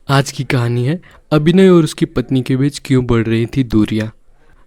आज की कहानी है अभिनय और उसकी पत्नी के बीच क्यों बढ़ रही थी दूरियां।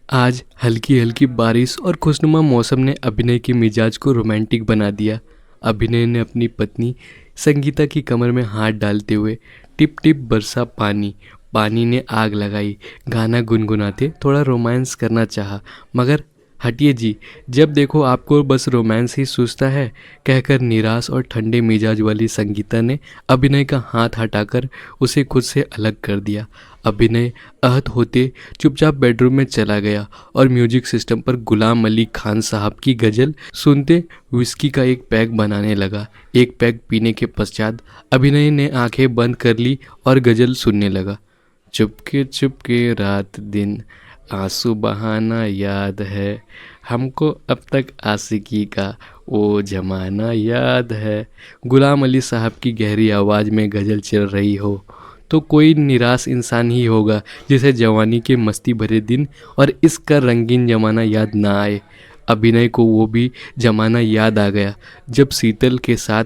आज हल्की हल्की बारिश और खुशनुमा मौसम ने अभिनय के मिजाज को रोमांटिक बना दिया। अभिनय ने अपनी पत्नी संगीता की कमर में हाथ डालते हुए टिप टिप बरसा पानी पानी ने आग लगाई गाना गुनगुनाते थोड़ा रोमांस करना चाहा, मगर हटिए जी, जब देखो आपको बस रोमांस ही सूझता है, कहकर निराश और ठंडे मिजाज वाली संगीता ने अभिनय का हाथ हटाकर उसे खुद से अलग कर दिया। अभिनय आहत होते चुपचाप बेडरूम में चला गया और म्यूजिक सिस्टम पर गुलाम अली खान साहब की गज़ल सुनते विस्की का एक पैक बनाने लगा। एक पैक पीने के पश्चात अभिनय ने आंखें बंद कर ली और गज़ल सुनने लगा। चुपके चुपके रात दिन आंसू बहाना याद है, हमको अब तक आशिकी का वो जमाना याद है। गुलाम अली साहब की गहरी आवाज़ में गज़ल चल रही हो तो कोई निराश इंसान ही होगा जिसे जवानी के मस्ती भरे दिन और इसका रंगीन ज़माना याद ना आए। अभिनय को वो भी ज़माना याद आ गया जब शीतल के साथ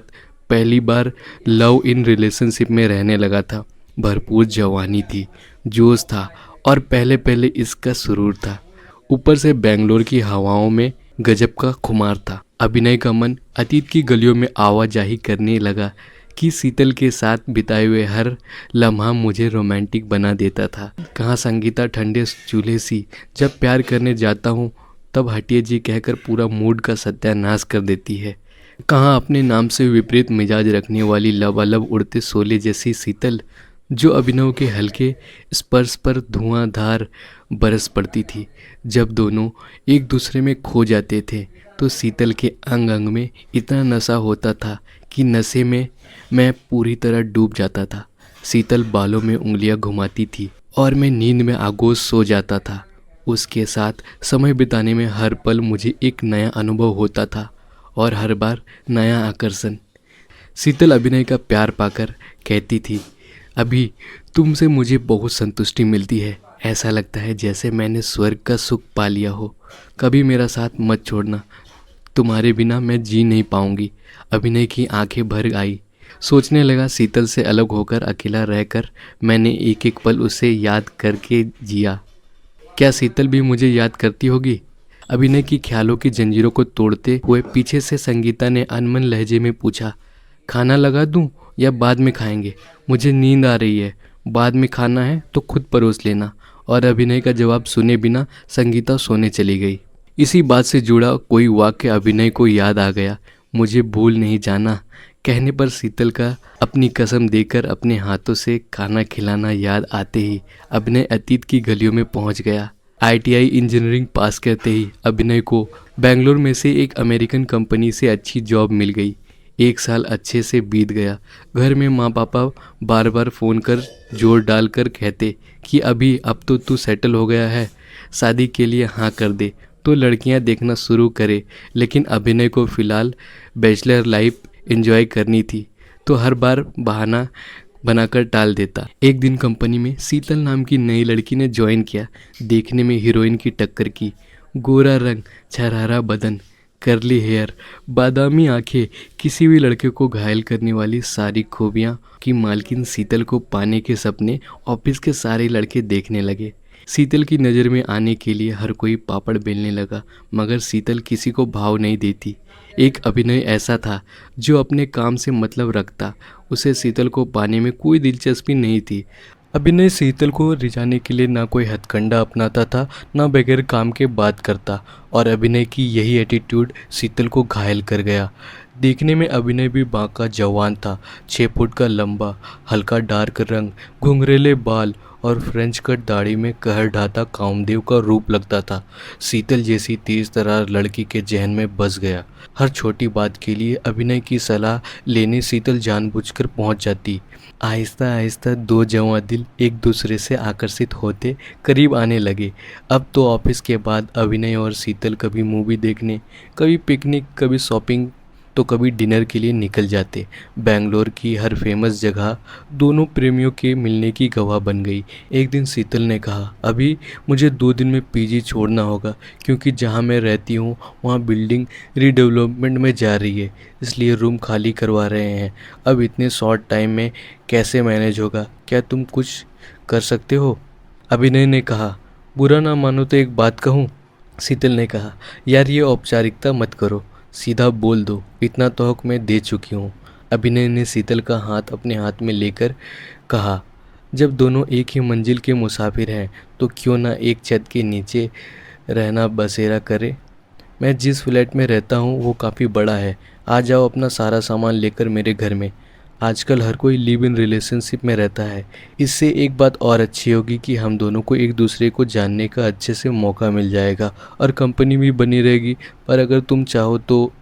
पहली बार लव इन रिलेशनशिप में रहने लगा था। भरपूर जवानी थी, जोश था और पहले पहले इसका सुरूर था। ऊपर से बेंगलोर की हवाओं में गजब का खुमार था। अभिनय का मन अतीत की गलियों में आवाजाही करने लगा कि शीतल के साथ बिताए हुए हर लम्हा मुझे रोमांटिक बना देता था। कहाँ संगीता ठंडे चूल्हे सी जब प्यार करने जाता हूँ तब हटिए जी कहकर पूरा मूड का सत्यानाश कर देती है। कहाँ अपने नाम से विपरीत मिजाज रखने वाली लबालब उड़ते शोले जैसी शीतल जो अभिनव के हल्के स्पर्श पर धुआंधार बरस पड़ती थी। जब दोनों एक दूसरे में खो जाते थे तो शीतल के अंग अंग में इतना नशा होता था कि नशे में मैं पूरी तरह डूब जाता था। शीतल बालों में उंगलियां घुमाती थी और मैं नींद में आगोश सो जाता था। उसके साथ समय बिताने में हर पल मुझे एक नया अनुभव होता था और हर बार नया आकर्षण। शीतल अभिनय का प्यार पाकर कहती थी, अभी तुमसे मुझे बहुत संतुष्टि मिलती है, ऐसा लगता है जैसे मैंने स्वर्ग का सुख पा लिया हो। कभी मेरा साथ मत छोड़ना, तुम्हारे बिना मैं जी नहीं पाऊंगी। अभिनय की आंखें भर आई। सोचने लगा शीतल से अलग होकर अकेला रहकर मैंने एक एक पल उसे याद करके जिया। क्या शीतल भी मुझे याद करती होगी? अभिनय की ख्यालों की जंजीरों को तोड़ते हुए पीछे से संगीता ने अनमन लहजे में पूछा, खाना लगा दूं या बाद में खाएंगे? मुझे नींद आ रही है, बाद में खाना है तो खुद परोस लेना। और अभिनय का जवाब सुने बिना संगीता सोने चली गई। इसी बात से जुड़ा कोई वाक्य अभिनय को याद आ गया। मुझे भूल नहीं जाना कहने पर शीतल का अपनी कसम देकर अपने हाथों से खाना खिलाना याद आते ही अभिनय अतीत की गलियों में पहुंच गया। आईटीआई इंजीनियरिंग पास करते ही अभिनय को बेंगलोर में से एक अमेरिकन कंपनी से अच्छी जॉब मिल गई। एक साल अच्छे से बीत गया। घर में माँ पापा बार बार फ़ोन कर जोर डाल कर कहते कि अभी अब तो तू सेटल हो गया है, शादी के लिए हाँ कर दे तो लड़कियां देखना शुरू करे। लेकिन अभिनय को फ़िलहाल बैचलर लाइफ एंजॉय करनी थी तो हर बार बहाना बनाकर टाल देता। एक दिन कंपनी में शीतल नाम की नई लड़की ने ज्वाइन किया। देखने में हीरोइन की टक्कर की। गोरा रंग, छरहरा बदन, करली हेयर, बादामी आंखें, किसी भी लड़के को घायल करने वाली सारी खूबियां की मालकिन शीतल को पाने के सपने ऑफिस के सारे लड़के देखने लगे। शीतल की नज़र में आने के लिए हर कोई पापड़ बेलने लगा, मगर शीतल किसी को भाव नहीं देती। एक अभिनय ऐसा था जो अपने काम से मतलब रखता। उसे शीतल को पाने में कोई दिलचस्पी नहीं थी। अभिनय शीतल को रिझाने के लिए ना कोई हथकंडा अपनाता था, ना बगैर काम के बात करता, और अभिनय की यही एटीट्यूड शीतल को घायल कर गया। देखने में अभिनय भी बांका जवान था। 6 फुट का लंबा, हल्का डार्क रंग, घुंघरेले बाल और फ्रेंच कट दाढ़ी में कहर ढाता कामदेव का रूप लगता था। शीतल जैसी तेज तरार लड़की के जहन में बस गया। हर छोटी बात के लिए अभिनय की सलाह लेने शीतल जानबूझकर पहुंच जाती। आहिस्ता आहिस्ता दो जवां दिल एक दूसरे से आकर्षित होते करीब आने लगे। अब तो ऑफिस के बाद अभिनय और शीतल कभी मूवी देखने, कभी पिकनिक, कभी शॉपिंग तो कभी डिनर के लिए निकल जाते। बेंगलोर की हर फेमस जगह दोनों प्रेमियों के मिलने की गवाह बन गई। एक दिन शीतल ने कहा, अभी मुझे 2 दिन में पीजी छोड़ना होगा, क्योंकि जहाँ मैं रहती हूँ वहाँ बिल्डिंग रीडेवलपमेंट में जा रही है, इसलिए रूम खाली करवा रहे हैं। अब इतने शॉर्ट टाइम में कैसे मैनेज होगा? क्या तुम कुछ कर सकते हो? अभिनय ने कहा, बुरा ना मानो तो एक बात कहूँ? शीतल ने कहा, यार ये औपचारिकता मत करो, सीधा बोल दो, इतना तो हक मैं दे चुकी हूँ। अभिनय ने शीतल का हाथ अपने हाथ में लेकर कहा, जब दोनों एक ही मंजिल के मुसाफिर हैं तो क्यों ना एक छत के नीचे रहना बसेरा करे। मैं जिस फ्लैट में रहता हूँ वो काफ़ी बड़ा है, आ जाओ अपना सारा सामान लेकर मेरे घर में। आजकल हर कोई लिव इन रिलेशनशिप में रहता है। इससे एक बात और अच्छी होगी कि हम दोनों को एक दूसरे को जानने का अच्छे से मौका मिल जाएगा और कंपनी भी बनी रहेगी। पर अगर तुम चाहो तो।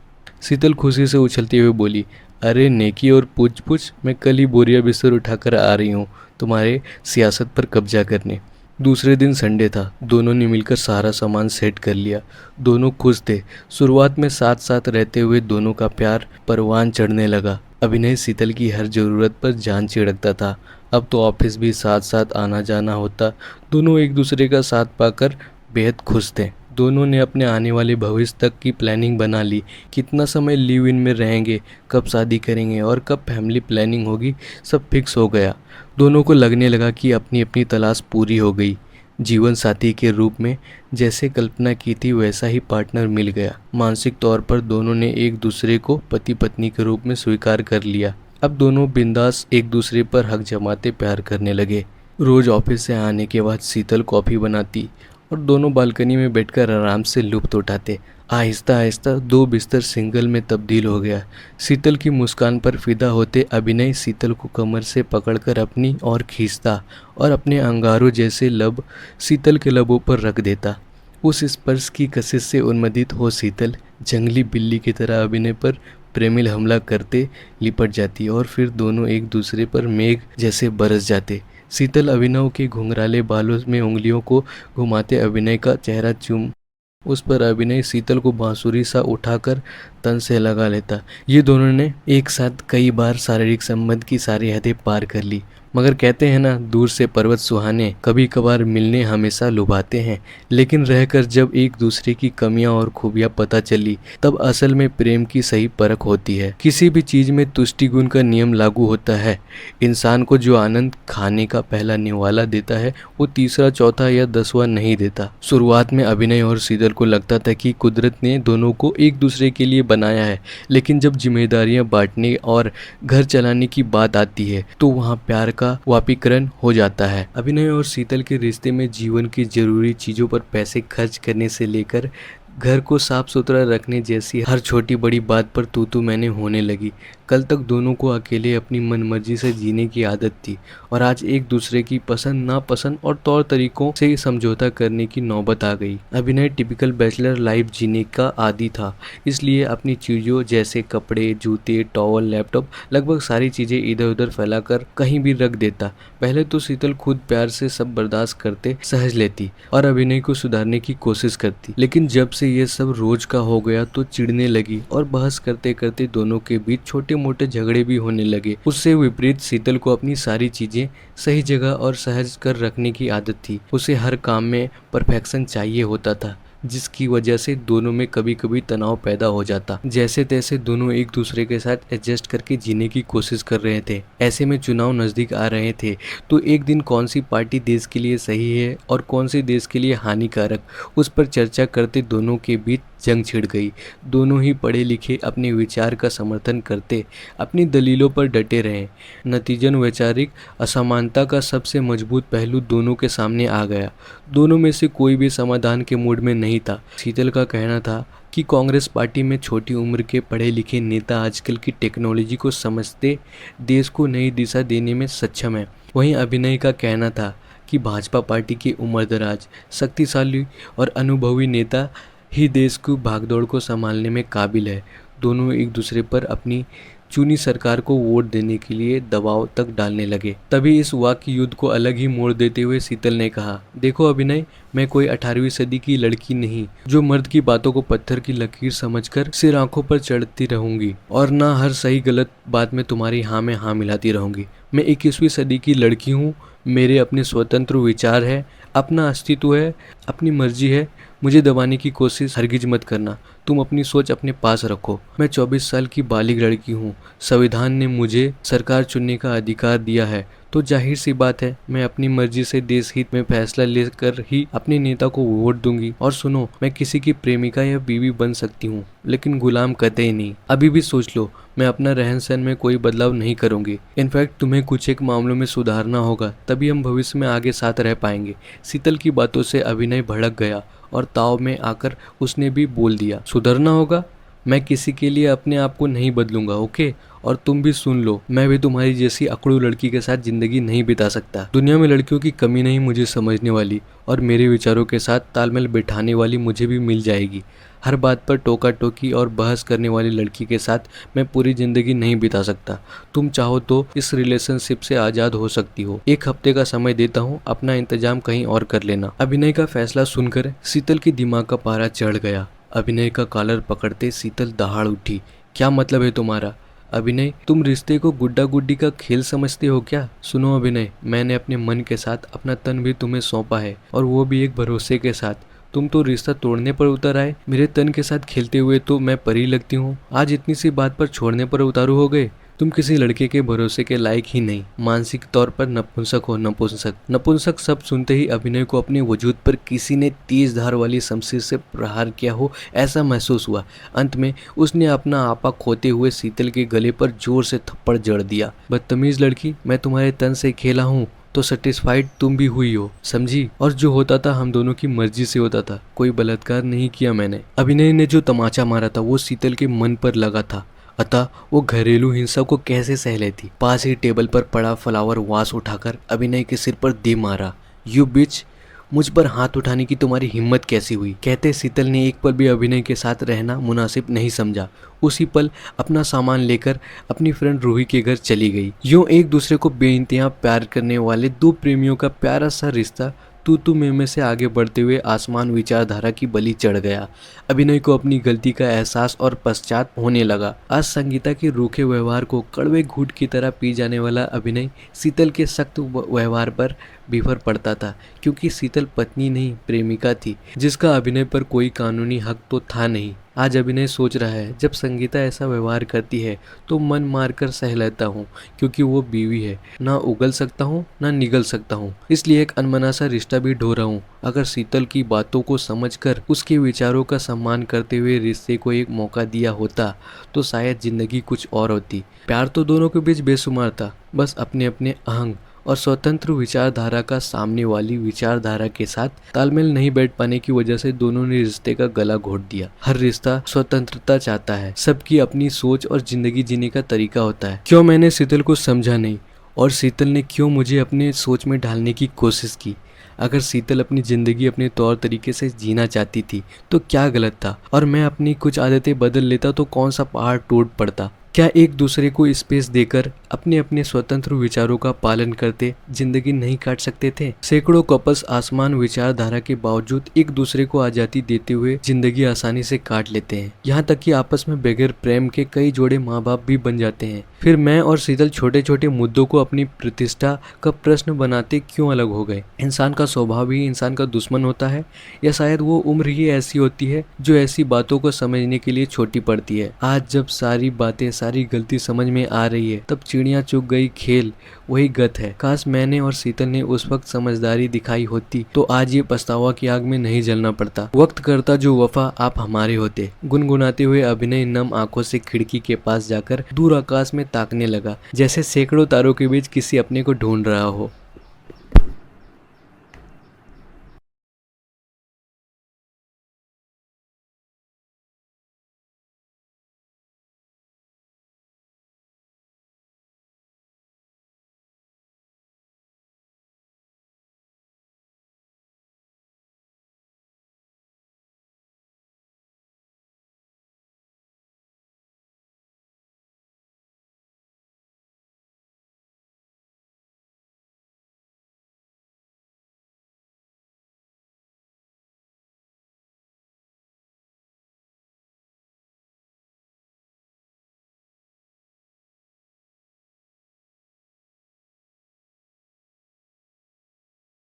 शीतल खुशी से उछलते हुए बोली, अरे नेकी और पूछ पूछ, मैं कल ही बोरिया बिस्तर उठाकर आ रही हूँ तुम्हारे सियासत पर कब्जा करने। दूसरे दिन संडे था। दोनों ने मिलकर सारा सामान सेट कर लिया। दोनों खुश थे। शुरुआत में साथ साथ रहते हुए दोनों का प्यार परवान चढ़ने लगा। अभिनय शीतल की हर ज़रूरत पर जान छिड़कता था। अब तो ऑफिस भी साथ साथ आना जाना होता। दोनों एक दूसरे का साथ पाकर बेहद खुश थे। दोनों ने अपने आने वाले भविष्य तक की प्लानिंग बना ली। कितना समय लिव इन में रहेंगे, कब शादी करेंगे और कब फैमिली प्लानिंग होगी, सब फिक्स हो गया। दोनों को लगने लगा कि अपनी अपनी तलाश पूरी हो गई। जीवन साथी के रूप में जैसे कल्पना की थी वैसा ही पार्टनर मिल गया। मानसिक तौर पर दोनों ने एक दूसरे को पति पत्नी के रूप में स्वीकार कर लिया। अब दोनों बिंदास एक दूसरे पर हक जमाते प्यार करने लगे। रोज ऑफिस से आने के बाद शीतल कॉफ़ी बनाती और दोनों बालकनी में बैठकर आराम से लुत्फ उठाते। आहिस्ता आहिस्ता 2 बिस्तर सिंगल में तब्दील हो गया। शीतल की मुस्कान पर फिदा होते अभिनय शीतल को कमर से पकड़कर अपनी ओर खींचता और अपने अंगारों जैसे लब शीतल के लबों पर रख देता। उस स्पर्श की कशिश से उन्मत्त हो शीतल जंगली बिल्ली की तरह अभिनय पर प्रेमिल हमला करते लिपट जाती और फिर दोनों एक दूसरे पर मेघ जैसे बरस जाते। शीतल अभिनव के घुंघराले बालों में उंगलियों को घुमाते अभिनय का चेहरा चूम उस पर अभिनय शीतल को बांसुरी सा उठाकर तन से लगा लेता। ये दोनों ने एक साथ कई बार शारीरिक संबंध की सारी हदें पार कर ली। मगर कहते हैं ना, दूर से पर्वत सुहाने, कभी कभार मिलने हमेशा लुभाते हैं। लेकिन रहकर जब एक दूसरे की कमियां और खूबियां पता चली, तब असल में प्रेम की सही परख होती है। किसी भी चीज में तुष्टि गुण का नियम लागू होता है। इंसान को जो आनंद खाने का पहला निवाला देता है, वो तीसरा, चौथा या 10वां नहीं देता। शुरुआत में अभिनय और शीतल को लगता था कि कुदरत ने दोनों को एक दूसरे के लिए बनाया है, लेकिन जब जिम्मेदारियां बांटने और घर चलाने की बात आती है तो वहाँ प्यार का वापीकरण हो जाता है। अभिनय और शीतल के रिश्ते में जीवन की जरूरी चीजों पर पैसे खर्च करने से लेकर घर को साफ सुथरा रखने जैसी हर छोटी बड़ी बात पर तू मैंने होने लगी। कल तक दोनों को अकेले अपनी मनमर्जी से जीने की आदत थी और आज एक दूसरे की पसंद नापसंद और तौर तरीकों से समझौता करने की नौबत आ गई। अभिनय टिपिकल बैचलर लाइफ जीने का आदी था, इसलिए अपनी चीज़ों जैसे कपड़े, जूते, टॉवल, लैपटॉप, लगभग सारी चीज़ें इधर उधर फैलाकर कहीं भी रख देता। पहले तो शीतल खुद प्यार से सब बर्दाश्त करते सहज लेती और अभिनय को सुधारने की कोशिश करती, लेकिन जब से ये सब रोज का हो गया तो चिढ़ने लगी और बहस करते करते दोनों के बीच छोटे मोटे झगड़े भी होने लगे। उससे विपरीत शीतल को अपनी सारी चीजें सही जगह और सहज कर रखने की आदत थी। उसे हर काम में परफेक्शन चाहिए होता था, जिसकी वजह से दोनों में कभी कभी तनाव पैदा हो जाता। जैसे तैसे दोनों एक दूसरे के साथ एडजस्ट करके जीने की कोशिश कर रहे थे। ऐसे में चुनाव नज़दीक आ रहे थे तो एक दिन कौन सी पार्टी देश के लिए सही है और कौन सी देश के लिए हानिकारक, उस पर चर्चा करते दोनों के बीच जंग छिड़ गई। दोनों ही पढ़े लिखे अपने विचार का समर्थन करते अपनी दलीलों पर डटे रहे। नतीजन वैचारिक असमानता का सबसे मजबूत पहलू दोनों के सामने आ गया। दोनों में से कोई भी समाधान के मूड में नहीं था। शीतल का कहना था कि कांग्रेस पार्टी में छोटी उम्र के पढ़े लिखे नेता आजकल की टेक्नोलॉजी को समझते देश को नई दिशा देने में सक्षम है। वहीं अभिनय का कहना था कि भाजपा पार्टी के उम्रदराज, शक्तिशाली और अनुभवी नेता ही देश की भागदौड़ को संभालने में काबिल है। दोनों एक दूसरे पर अपनी चुनी सरकार को वोट देने के लिए दबाव तक डालने लगे। तभी इस वाक्य युद्ध को अलग ही मोड़ देते हुए शीतल ने कहा, देखो अभिनय, मैं कोई 18वीं सदी की लड़की नहीं जो मर्द की बातों को पत्थर की लकीर समझकर सिर आंखों पर चढ़ती रहूंगी और ना हर सही गलत बात में तुम्हारी हाँ में हाँ मिलाती रहूंगी। मैं 21वीं सदी की लड़की हूँ, मेरे अपने स्वतंत्र विचार है, अपना अस्तित्व है, अपनी मर्जी है। मुझे दबाने की कोशिश हरगिज मत करना। तुम अपनी सोच अपने पास रखो। मैं 24 साल की बालिग लड़की हूँ। संविधान ने मुझे सरकार चुनने का अधिकार दिया है, तो जाहिर सी बात है मैं अपनी मर्जी से देश हित में फैसला लेकर ही अपने नेता को वोट दूंगी। और सुनो, मैं किसी की प्रेमिका या बीवी बन सकती हूँ, लेकिन गुलाम कतई नहीं। अभी भी सोच लो, मैं अपना रहन सहन में कोई बदलाव नहीं करूंगी। इनफैक्ट तुम्हें कुछ एक मामलों में सुधारना होगा, तभी हम भविष्य में आगे साथ रह पाएंगे। शीतल की बातों से अभिनय भड़क गया और ताव में आकर उसने भी बोल दिया, सुधरना होगा? मैं किसी के लिए अपने आप को नहीं बदलूंगा, ओके? और तुम भी सुन लो, मैं भी तुम्हारी जैसी अकड़ू लड़की के साथ जिंदगी नहीं बिता सकता। दुनिया में लड़कियों की कमी नहीं मुझे समझने वाली, और मेरे विचारों के साथ तालमेल बिठाने वाली मुझे भी मिल जाएगी। हर बात पर टोका टोकी और बहस करने वाली लड़की के साथ मैं पूरी जिंदगी नहीं बिता सकता। तुम चाहो तो इस रिलेशनशिप से आज़ाद हो सकती हो। 1 हफ्ते का समय देता हूँ, अपना इंतजाम कहीं और कर लेना। अभिनय का फैसला सुनकर शीतल की दिमाग का पारा चढ़ गया। अभिनय का कॉलर पकड़ते शीतल दहाड़ उठी। क्या मतलब है तुम्हारा? अभिनय, तुम रिश्ते को गुड्डा गुड्डी का खेल समझते हो क्या? सुनो अभिनय, मैंने अपने मन के साथ अपना तन भी तुम्हें सौंपा है, और वो भी एक भरोसे के साथ। तुम तो रिश्ता तोड़ने पर उतर आए, मेरे तन के साथ खेलते हुए तो मैं परी लगती हूँ। आज इतनी सी बात पर छोड़ने पर उतारू हो गए। तुम किसी लड़के के भरोसे के लायक ही नहीं, मानसिक तौर पर नपुंसक हो। नपुंसक नपुंसक शब्द सुनते ही अभिनय को अपने वजूद पर किसी ने तेज धार वाली शमशीर से प्रहार किया हो, ऐसा महसूस हुआ। अंत में उसने अपना आपा खोते हुए शीतल के गले पर जोर से थप्पड़ जड़ दिया। बदतमीज लड़की, मैं तुम्हारे तन से खेला हूँ तो सेटिस्फाइड तुम भी हुई हो, समझी? और जो होता था हम दोनों की मर्जी से होता था, कोई बलात्कार नहीं किया मैंने। अभिनय ने जो तमाचा मारा था वो शीतल के मन पर लगा था, अतः वो घरेलू हिंसा को कैसे सह लेती। पास ही टेबल पर पड़ा फ्लावर वास उठाकर अभिनय के सिर पर दे मारा। यू बिच, मुझ पर हाथ उठाने की तुम्हारी हिम्मत कैसी हुई? कहते शीतल ने एक पल भी अभिनय के साथ रहना मुनासिब नहीं समझा। उसी पल अपना सामान लेकर अपनी फ्रेंड रूही के घर चली गई। यूं एक दूसरे को बेइंतहा प्यार करने वाले 2 प्रेमियों का प्यारा सा रिश्ता तू में से आगे बढ़ते हुए आसमान विचारधारा की बलि चढ़ गया। अभिनय को अपनी गलती का एहसास और पश्चात होने लगा। आज संगीता के रूखे व्यवहार को कड़वे घूंट की तरह पी जाने वाला अभिनय शीतल के सख्त व्यवहार पर बिफर पड़ता था, क्योंकि शीतल पत्नी नहीं प्रेमिका थी, जिसका अभिनय पर कोई कानूनी हक तो था नहीं। आज अभिनय सोच रहा है, जब संगीता ऐसा व्यवहार करती है तो मन मारकर सह लेता हूँ, क्योंकि वो बीवी है। ना उगल सकता हूँ ना निगल सकता हूँ, इसलिए एक अनमना सा रिश्ता भी ढो रहा हूँ। अगर शीतल की बातों को समझकर उसके विचारों का सम्मान करते हुए रिश्ते को एक मौका दिया होता तो शायद जिंदगी कुछ और होती। प्यार तो दोनों के बीच बेशुमार था, बस अपने अपने अहंग और स्वतंत्र विचारधारा का सामने वाली विचारधारा के साथ तालमेल नहीं बैठ पाने की वजह से दोनों ने रिश्ते का गला घोट दिया। हर रिश्ता स्वतंत्रता चाहता है, सबकी अपनी सोच और जिंदगी जीने का तरीका होता है। क्यों मैंने शीतल को समझा नहीं, और शीतल ने क्यों मुझे अपने सोच में ढालने की कोशिश की? अगर शीतल अपनी जिंदगी अपने तौर तरीके से जीना चाहती थी तो क्या गलत था, और मैं अपनी कुछ आदतें बदल लेता तो कौन सा पहाड़ टूट पड़ता? क्या एक दूसरे को स्पेस देकर अपने अपने स्वतंत्र विचारों का पालन करते जिंदगी नहीं काट सकते थे? सैकड़ों कपल्स आसमान विचारधारा के बावजूद एक दूसरे को आजादी देते हुए जिंदगी आसानी से काट लेते हैं। यहाँ तक कि आपस में बगैर प्रेम के कई जोड़े माँ बाप भी बन जाते हैं। फिर मैं और शीतल छोटे छोटे मुद्दों को अपनी प्रतिष्ठा का प्रश्न बनाते क्यों अलग हो गए? इंसान का स्वभाव ही इंसान का दुश्मन होता है, या शायद वो उम्र ही ऐसी होती है जो ऐसी बातों को समझने के लिए छोटी पड़ती है। आज जब सारी बातें सारी गलती समझ में आ रही है, तब चिड़िया चुग गई खेल वही गत है। काश मैंने और शीतल ने उस वक्त समझदारी दिखाई होती तो आज ये पछतावा की आग में नहीं जलना पड़ता। वक्त करता जो वफा आप हमारे होते। गुनगुनाते हुए अभिनय नम आंखों से खिड़की के पास जाकर दूर आकाश में ताकने लगा, जैसे सैकड़ों तारों के बीच किसी अपने को ढूंढ रहा हो।